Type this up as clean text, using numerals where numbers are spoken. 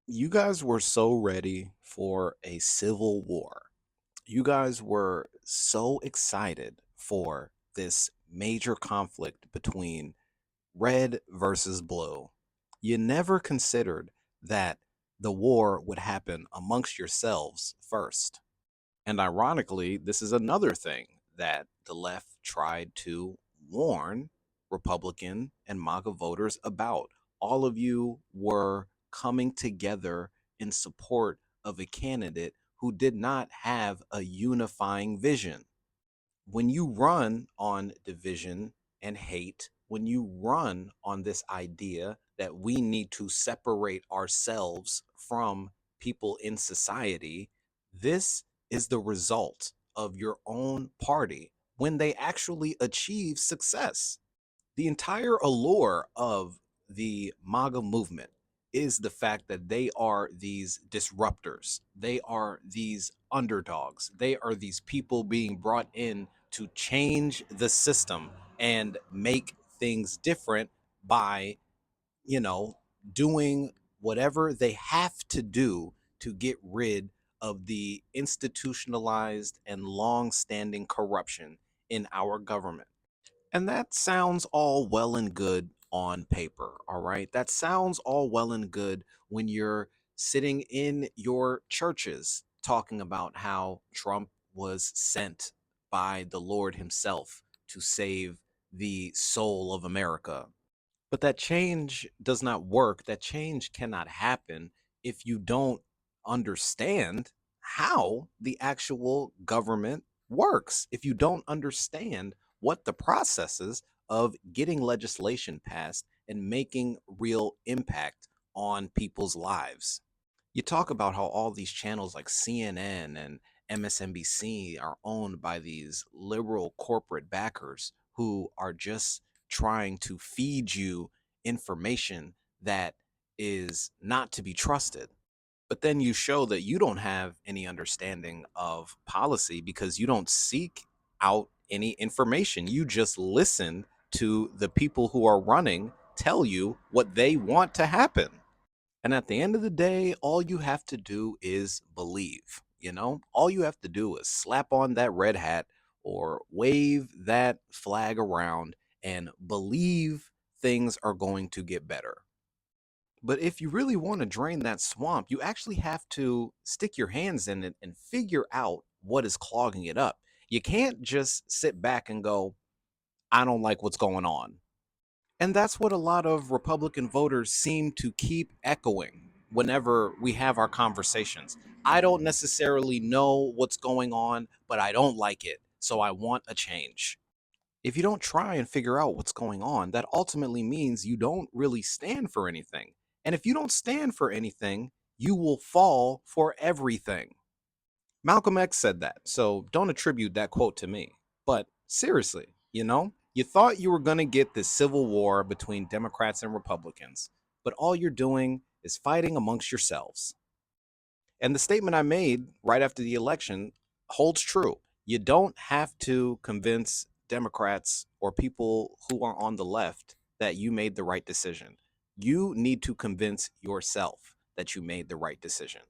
You guys were so ready for a civil war. You guys were so excited for this major conflict between red versus blue. You never considered that the war would happen amongst yourselves first. And ironically, this is another thing that the left tried to warn Republican and MAGA voters about. All of you were coming together in support of a candidate who did not have a unifying vision. When you run on division and hate, when you run on this idea that we need to separate ourselves from people in society, this is the result of your own party when they actually achieve success. The entire allure of the MAGA movement is the fact that they are these disruptors. They are these underdogs. They are these people being brought in to change the system and make things different by, you know, doing whatever they have to do to get rid of the institutionalized and long-standing corruption in our government. And that sounds all well and good on paper, all right? That sounds all well and good when you're sitting in your churches talking about how Trump was sent by the Lord himself to save the soul of America. But that change does not work. That change cannot happen if you don't understand how the actual government works. If you don't understand what the processes of getting legislation passed and making real impact on people's lives. You talk about how all these channels like CNN and MSNBC are owned by these liberal corporate backers who are just trying to feed you information that is not to be trusted. But then you show that you don't have any understanding of policy because you don't seek out any information. You just listen to the people who are running tell you what they want to happen. And at the end of the day, all you have to do is believe. All you have to do is slap on that red hat or wave that flag around and believe things are going to get better. But if you really want to drain that swamp, you actually have to stick your hands in it and figure out what is clogging it up. You can't just sit back and go, I don't like what's going on. And that's what a lot of Republican voters seem to keep echoing whenever we have our conversations. I don't necessarily know what's going on, but I don't like it. So I want a change. If you don't try and figure out what's going on, that ultimately means you don't really stand for anything. And if you don't stand for anything, you will fall for everything. Malcolm X said that, so don't attribute that quote to me. But seriously, you thought you were going to get this civil war between Democrats and Republicans, but all you're doing is fighting amongst yourselves. And the statement I made right after the election holds true. You don't have to convince Democrats or people who are on the left that you made the right decision. You need to convince yourself that you made the right decision.